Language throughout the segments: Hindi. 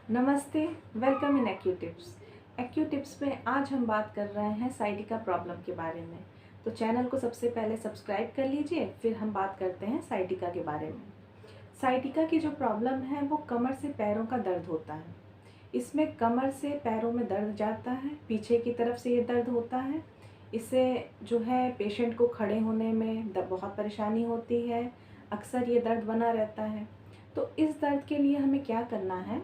नमस्ते, welcome in AQ tips. AQ tips में आज हम बात कर रहे हैं साइटिका प्रॉब्लम के बारे में। तो चैनल को सबसे पहले सब्सक्राइब कर लीजिए, फिर हम बात करते हैं साइटिका के बारे में। साइटिका की जो प्रॉब्लम है वो कमर से पैरों का दर्द होता है। इसमें कमर से पैरों में दर्द जाता है, पीछे की तरफ से ये दर्द होता है। इससे जो है पेशेंट को खड़े होने में बहुत परेशानी होती है। अक्सर ये दर्द बना रहता है। तो इस दर्द के लिए हमें क्या करना है,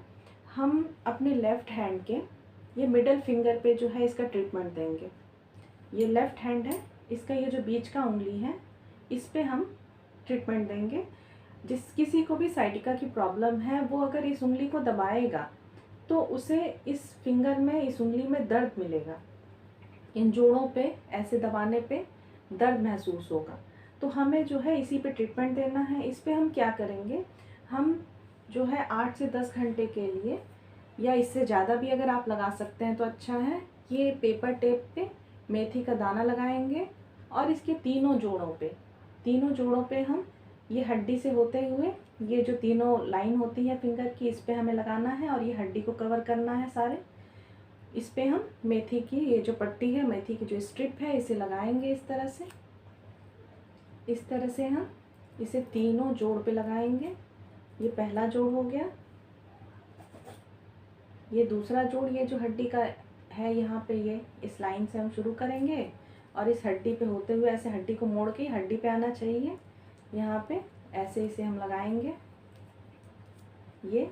हम अपने लेफ़्ट हैंड के ये मिडल फिंगर पे जो है इसका ट्रीटमेंट देंगे। ये लेफ़्ट हैंड है, इसका ये जो बीच का उंगली है इस पे हम ट्रीटमेंट देंगे। जिस किसी को भी साइटिका की प्रॉब्लम है वो अगर इस उंगली को दबाएगा तो उसे इस फिंगर में, इस उंगली में दर्द मिलेगा। इन जोड़ों पे ऐसे दबाने पे दर्द महसूस होगा। तो हमें जो है इसी पे ट्रीटमेंट देना है। इस पे हम क्या करेंगे, हम जो है 8 से 10 घंटे के लिए, या इससे ज़्यादा भी अगर आप लगा सकते हैं तो अच्छा है, ये पेपर टेप पे मेथी का दाना लगाएंगे और इसके तीनों जोड़ों पे हम ये हड्डी से होते हुए ये जो तीनों लाइन होती है फिंगर की, इस पे हमें लगाना है और ये हड्डी को कवर करना है सारे। इस पे हम मेथी की ये जो पट्टी है, मेथी की जो स्ट्रिप है, इसे लगाएंगे इस तरह से हम इसे तीनों जोड़ पे लगाएंगे। ये पहला जोड़ हो गया, ये दूसरा जोड़, ये जो हड्डी का है यहाँ पे, ये इस लाइन से हम शुरू करेंगे और इस हड्डी पे होते हुए ऐसे हड्डी को मोड़ के हड्डी पे आना चाहिए। यहाँ पे ऐसे इसे हम लगाएंगे ये।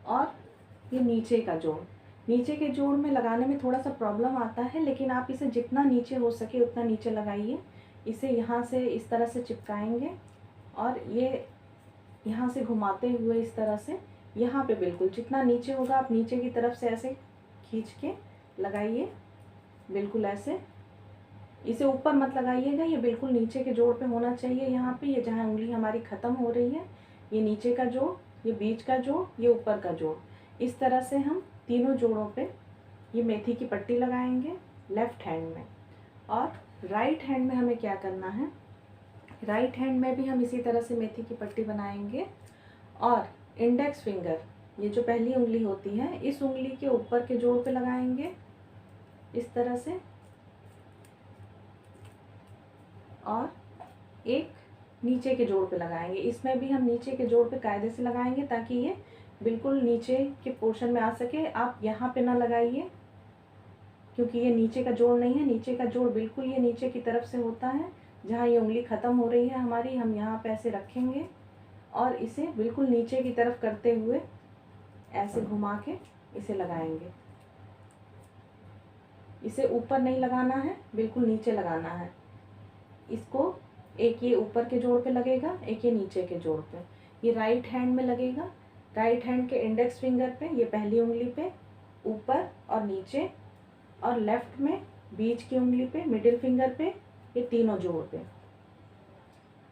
और ये नीचे का जोड़, नीचे के जोड़ में लगाने में थोड़ा सा प्रॉब्लम आता है, लेकिन आप इसे जितना नीचे हो सके उतना नीचे लगाइए। इसे यहाँ से इस तरह से चिपकाएंगे और ये यहाँ से घुमाते हुए इस तरह से यहाँ पे बिल्कुल जितना नीचे होगा आप नीचे की तरफ से ऐसे खींच के लगाइए, बिल्कुल ऐसे। इसे ऊपर मत लगाइएगा, ये बिल्कुल नीचे के जोड़ पे होना चाहिए। यहाँ पे ये जहाँ उंगली हमारी ख़त्म हो रही है, ये नीचे का जोड़, ये बीच का जोड़, ये ऊपर का जोड़, इस तरह से हम तीनों जोड़ों पे ये मेथी की पट्टी लगाएंगे लेफ़्ट हैंड में। और राइट हैंड में हमें क्या करना है, राइट हैंड में भी हम इसी तरह से मेथी की पट्टी बनाएंगे और इंडेक्स फिंगर, ये जो पहली उंगली होती है, इस उंगली के ऊपर के जोड़ पे लगाएंगे इस तरह से, और एक नीचे के जोड़ पे लगाएंगे। इसमें भी हम नीचे के जोड़ पे कायदे से लगाएंगे ताकि ये बिल्कुल नीचे के पोर्शन में आ सके। आप यहाँ पे ना लगाइए क्योंकि ये नीचे का जोड़ नहीं है। नीचे का जोड़ बिल्कुल ये नीचे की तरफ से होता है, जहाँ ये उंगली ख़त्म हो रही है हमारी, हम यहाँ पे ऐसे रखेंगे और इसे बिल्कुल नीचे की तरफ करते हुए ऐसे घुमा के इसे लगाएंगे। इसे ऊपर नहीं लगाना है, बिल्कुल नीचे लगाना है इसको। एक ये ऊपर के जोड़ पे लगेगा, एक ये नीचे के जोड़ पे। ये राइट हैंड में लगेगा, राइट हैंड के इंडेक्स फिंगर पे, ये पहली उंगली पे ऊपर और नीचे, और लेफ्ट में बीच की उंगली पे, मिडिल फिंगर पे, ये तीनों जोड़ पे।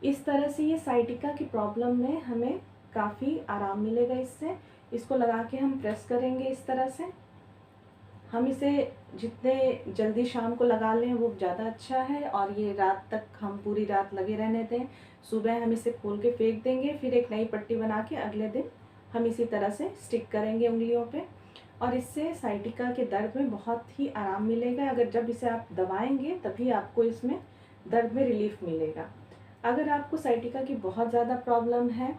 इस तरह से ये साइटिका की प्रॉब्लम में हमें काफ़ी आराम मिलेगा इससे। इसको लगा के हम प्रेस करेंगे इस तरह से। हम इसे जितने जल्दी शाम को लगा लें वो ज़्यादा अच्छा है, और ये रात तक हम पूरी रात लगे रहने दें। सुबह हम इसे खोल के फेंक देंगे, फिर एक नई पट्टी बना के अगले दिन हम इसी तरह से स्टिक करेंगे उंगलियों पे, और इससे साइटिका के दर्द में बहुत ही आराम मिलेगा। अगर जब इसे आप दबाएंगे तभी आपको इसमें दर्द में रिलीफ मिलेगा। अगर आपको साइटिका की बहुत ज़्यादा प्रॉब्लम है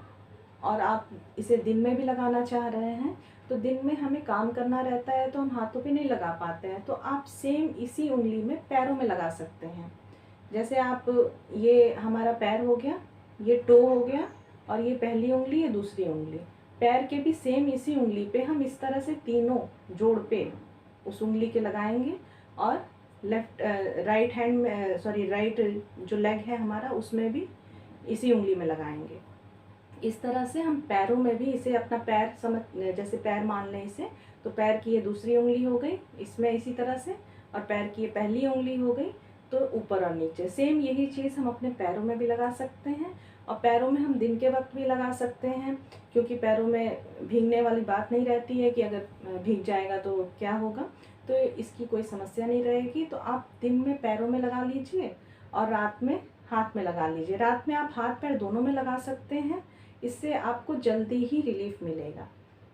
और आप इसे दिन में भी लगाना चाह रहे हैं, तो दिन में हमें काम करना रहता है तो हम हाथों पे नहीं लगा पाते हैं, तो आप सेम इसी उंगली में पैरों में लगा सकते हैं। जैसे आप, ये हमारा पैर हो गया, ये टो हो गया, और ये पहली उंगली, ये दूसरी उंगली, पैर के भी सेम इसी उंगली पे हम इस तरह से तीनों जोड़ पे उस उंगली के लगाएंगे, और राइट हैंड में, राइट जो लेग है हमारा, उसमें भी इसी उंगली में लगाएंगे। इस तरह से हम पैरों में भी इसे अपना पैर समझ, जैसे पैर मान लें इसे, तो पैर की ये दूसरी उंगली हो गई इसमें इसी तरह से, और पैर की ये पहली उंगली हो गई, तो ऊपर और नीचे सेम यही चीज़ हम अपने पैरों में भी लगा सकते हैं। और पैरों में हम दिन के वक्त भी लगा सकते हैं, क्योंकि पैरों में भीगने वाली बात नहीं रहती है कि अगर भीग जाएगा तो क्या होगा, तो इसकी कोई समस्या नहीं रहेगी। तो आप दिन में पैरों में लगा लीजिए और रात में हाथ में लगा लीजिए। रात में आप हाथ पैर दोनों में लगा सकते हैं, इससे आपको जल्दी ही रिलीफ मिलेगा।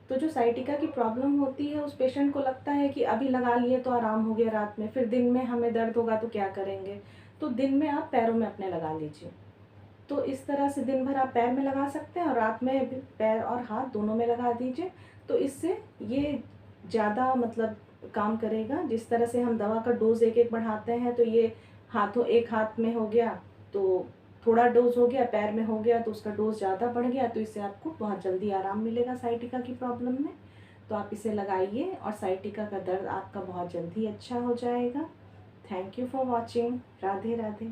तो जो साइटिका की प्रॉब्लम होती है, उस पेशेंट को लगता है कि अभी लगा लिए तो आराम हो गया रात में, फिर दिन में हमें दर्द होगा तो क्या करेंगे। तो दिन में आप पैरों में अपने लगा लीजिए। तो इस तरह से दिन भर आप पैर में लगा सकते हैं और रात में भी पैर और हाथ दोनों में लगा दीजिए। तो इससे ये ज़्यादा मतलब काम करेगा। जिस तरह से हम दवा का डोज एक एक बढ़ाते हैं, तो ये हाथों एक हाथ में हो गया तो थोड़ा डोज हो गया, पैर में हो गया तो उसका डोज ज़्यादा बढ़ गया। तो इससे आपको बहुत जल्दी आराम मिलेगा साइटिका की प्रॉब्लम में। तो आप इसे लगाइए और साइटिका का दर्द आपका बहुत जल्दी अच्छा हो जाएगा। Thank you for watching. Radhe Radhe.